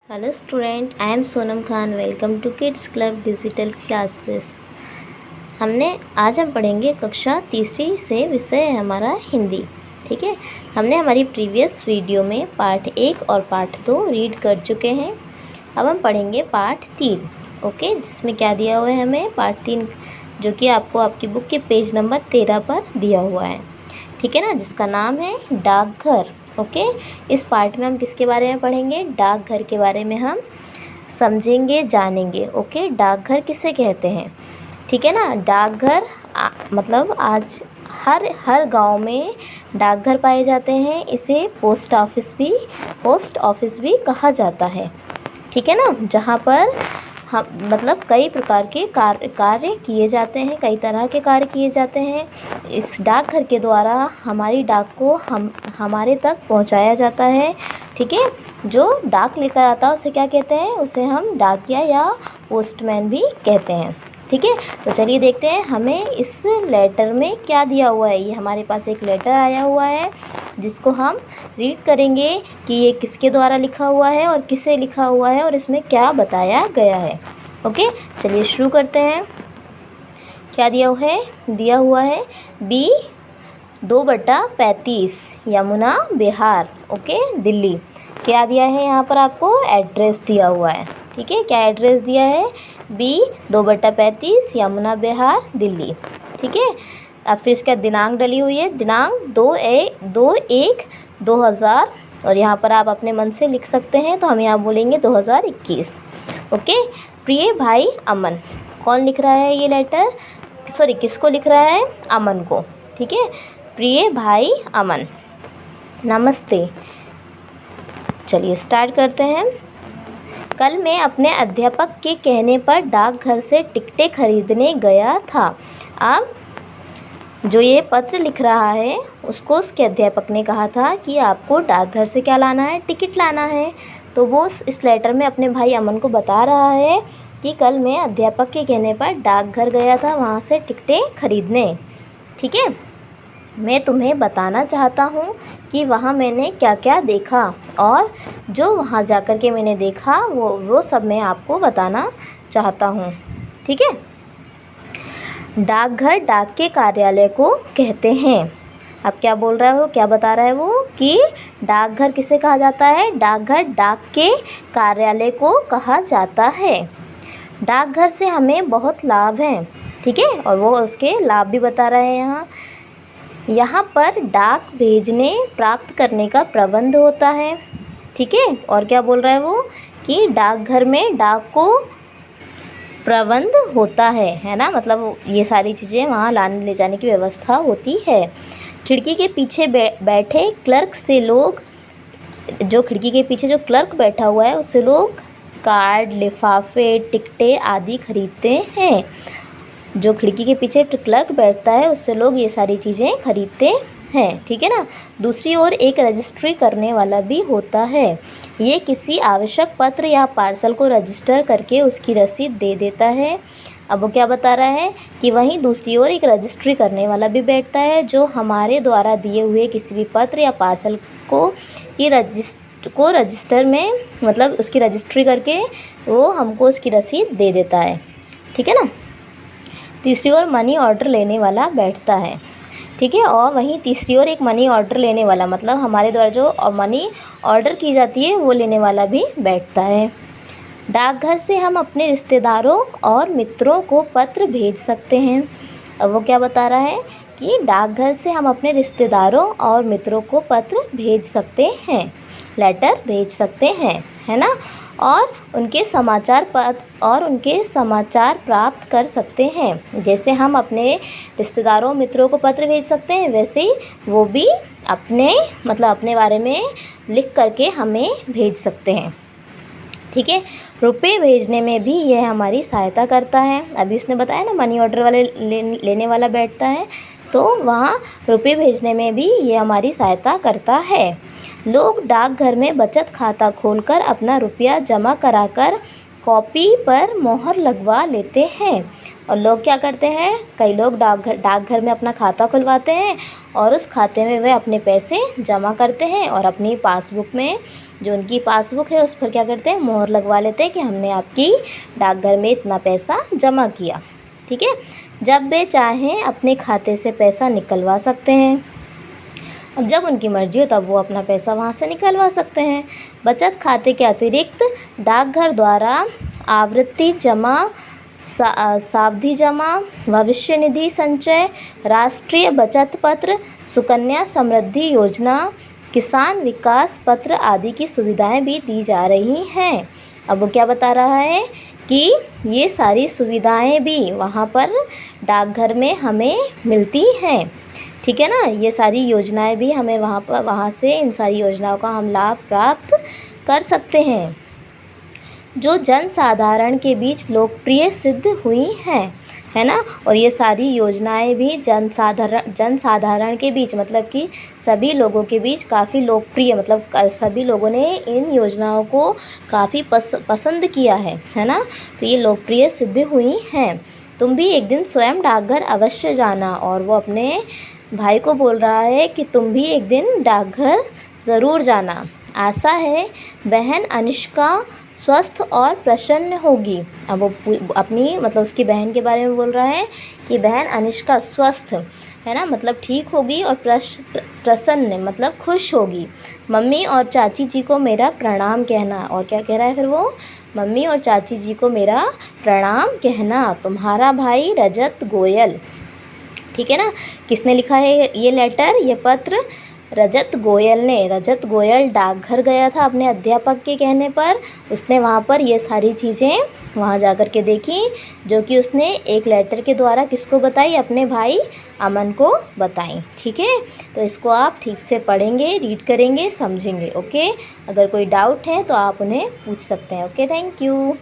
Hello student, I am Sonam Khan. Welcome to kids club digital classes. आज हम पढ़ेंगे कक्षा तीसरी से, विषय है हमारा हिंदी। ठीक है, हमने हमारी प्रीवियस वीडियो में पार्ट 1 और पार्ट 2 रीड कर चुके हैं। अब हम पढ़ेंगे पार्ट 3। ओके, जिसमें क्या दिया हुआ है हमें पार्ट 3, जो कि आपको आपकी बुक के पेज नंबर 13 पर दिया हुआ है। ठीक है ना, जिसका नाम है डाकघर। ओके, इस पार्ट में हम किसके बारे में पढ़ेंगे? डाकघर के बारे में हम समझेंगे, जानेंगे। ओके, डाकघर किसे कहते हैं? ठीक है ना, डाकघर मतलब आज हर गांव में डाकघर पाए जाते हैं। इसे पोस्ट ऑफिस भी कहा जाता है। ठीक है ना, जहाँ पर हम मतलब कई प्रकार के कार्य किए जाते हैं, कई तरह के कार्य किए जाते हैं। इस डाकघर के द्वारा हमारी डाक को हमारे तक पहुंचाया जाता है। ठीक है, जो डाक लेकर आता है उसे क्या कहते हैं? उसे हम डाकिया या पोस्टमैन भी कहते हैं। ठीक है, तो चलिए देखते हैं हमें इस लेटर में क्या दिया हुआ है। ये हमारे पास एक लेटर आया हुआ है, जिसको हम रीड करेंगे कि ये किसके द्वारा लिखा हुआ है और किसे लिखा हुआ है और इसमें क्या बताया गया है। ओके, चलिए शुरू करते हैं। क्या दिया हुआ है B 2/35 यमुना बिहार, ओके, दिल्ली। क्या दिया है यहाँ पर? आपको एड्रेस दिया हुआ है। ठीक है, क्या एड्रेस दिया है? B 2/35 यमुना बिहार, दिल्ली। ठीक है, अब फिर इसका दिनांक डली हुई है, दिनांक 2/1/2000, और यहाँ पर आप अपने मन से लिख सकते हैं, तो हम यहाँ बोलेंगे 2021। ओके, प्रिय भाई अमन। कौन लिख रहा है ये लेटर? सॉरी, किसको लिख रहा है? अमन को। ठीक है, प्रिय भाई अमन, नमस्ते। चलिए स्टार्ट करते हैं। कल मैं अपने अध्यापक के कहने पर डाकघर से टिकटें खरीदने गया था। अब जो ये पत्र लिख रहा है उसको उसके अध्यापक ने कहा था कि आपको डाकघर से क्या लाना है? टिकट लाना है। तो वो इस लेटर में अपने भाई अमन को बता रहा है कि कल मैं अध्यापक के कहने पर डाकघर गया था, वहाँ से टिकटें खरीदने। ठीक है, मैं तुम्हें बताना चाहता हूँ कि वहाँ मैंने क्या क्या देखा, और जो वहाँ जाकर के मैंने देखा वो सब मैं आपको बताना चाहता हूँ। ठीक है, डाकघर डाक के कार्यालय को कहते हैं। अब क्या बोल रहा है वो, क्या बता रहा है वो कि डाकघर किसे कहा जाता है? डाकघर डाक के कार्यालय को कहा जाता है। डाकघर से हमें बहुत लाभ हैं। ठीक है, और वो उसके लाभ भी बता रहे हैं। यहाँ पर डाक भेजने प्राप्त करने का प्रबंध होता है। ठीक है, और क्या बोल रहा है वो कि डाकघर में डाक को प्रबंध होता है ना, मतलब ये सारी चीज़ें वहाँ लाने ले जाने की व्यवस्था होती है। खिड़की के पीछे बैठे क्लर्क से लोग, जो खिड़की के पीछे जो क्लर्क बैठा हुआ है उससे लोग कार्ड, लिफाफे, टिकटें आदि खरीदते हैं। जो खिड़की के पीछे क्लर्क बैठता है उससे लोग ये सारी चीज़ें खरीदते हैं। ठीक है ना, दूसरी ओर एक रजिस्ट्री करने वाला भी होता है। ये किसी आवश्यक पत्र या पार्सल को रजिस्टर करके उसकी रसीद दे देता है। अब वो क्या बता रहा है कि वहीं दूसरी ओर एक रजिस्ट्री करने वाला भी बैठता है, जो हमारे द्वारा दिए हुए किसी भी पत्र या पार्सल को रजिस्टर में, मतलब उसकी रजिस्ट्री करके वो हमको उसकी रसीद दे देता है। ठीक है ना, तीसरी ओर मनी ऑर्डर लेने वाला बैठता है। ठीक है, और वहीं तीसरी ओर एक मनी ऑर्डर लेने वाला, मतलब हमारे द्वारा जो मनी ऑर्डर की जाती है वो लेने वाला भी बैठता है। डाकघर से हम अपने रिश्तेदारों और मित्रों को पत्र भेज सकते हैं। अब वो क्या बता रहा है कि डाकघर से हम अपने रिश्तेदारों और मित्रों को पत्र भेज सकते हैं, लेटर भेज सकते हैं, है ना, और उनके समाचार प्राप्त कर सकते हैं। जैसे हम अपने रिश्तेदारों मित्रों को पत्र भेज सकते हैं, वैसे ही वो भी अपने बारे में लिख करके हमें भेज सकते हैं। ठीक है, रुपए भेजने में भी यह हमारी सहायता करता है। अभी उसने बताया ना, मनी ऑर्डर वाले लेने वाला बैठता है, तो वहाँ रुपए भेजने में भी ये हमारी सहायता करता है। लोग डाकघर में बचत खाता खोलकर अपना रुपया जमा कराकर कॉपी पर मोहर लगवा लेते हैं। और लोग क्या करते हैं, कई लोग डाकघर में अपना खाता खुलवाते हैं और उस खाते में वे अपने पैसे जमा करते हैं और अपनी पासबुक में, जो उनकी पासबुक है, उस पर क्या करते हैं, मोहर लगवा लेते हैं कि हमने आपकी डाकघर में इतना पैसा जमा किया। ठीक है। जब वे चाहें अपने खाते से पैसा निकलवा सकते हैं। अब जब उनकी मर्ज़ी हो तब वो अपना पैसा वहाँ से निकलवा सकते हैं। बचत खाते के अतिरिक्त डाकघर द्वारा आवर्ती जमा, सावधि जमा, भविष्य निधि संचय, राष्ट्रीय बचत पत्र, सुकन्या समृद्धि योजना, किसान विकास पत्र आदि की सुविधाएं भी दी जा रही हैं। अब वो क्या बता रहा है कि ये सारी सुविधाएं भी वहाँ पर डाकघर में हमें मिलती हैं। ठीक है ना। ये सारी योजनाएं भी हमें वहाँ से इन सारी योजनाओं का हम लाभ प्राप्त कर सकते हैं, जो जनसाधारण के बीच लोकप्रिय सिद्ध हुई हैं, है ना। और ये सारी योजनाएं भी जनसाधारण के बीच, मतलब कि सभी लोगों के बीच काफ़ी लोकप्रिय, मतलब सभी लोगों ने इन योजनाओं को काफ़ी पसंद किया है ना। तो ये लोकप्रिय सिद्ध हुई हैं। तुम भी एक दिन स्वयं डाकघर अवश्य जाना। और वो अपने भाई को बोल रहा है कि तुम भी एक दिन डाकघर ज़रूर जाना। आशा है बहन अनिष्का स्वस्थ और प्रसन्न होगी। अब वो अपनी, मतलब उसकी बहन के बारे में बोल रहा है कि बहन अनिष्का स्वस्थ, है ना, मतलब ठीक होगी, और प्रसन्न मतलब खुश होगी। मम्मी और चाची जी को मेरा प्रणाम कहना। और क्या कह रहा है फिर वो, मम्मी और चाची जी को मेरा प्रणाम कहना। तुम्हारा भाई रजत गोयल। ठीक है ना। किसने लिखा है ये लेटर, ये पत्र? रजत गोयल ने। रजत गोयल डाकघर गया था अपने अध्यापक के कहने पर। उसने वहाँ पर ये सारी चीज़ें वहाँ जा कर के देखी, जो कि उसने एक लेटर के द्वारा किसको बताई, अपने भाई अमन को बताई। ठीक है। तो इसको आप ठीक से पढ़ेंगे, रीड करेंगे, समझेंगे। ओके। अगर कोई डाउट है तो आप उन्हें पूछ सकते हैं। Okay, thank you.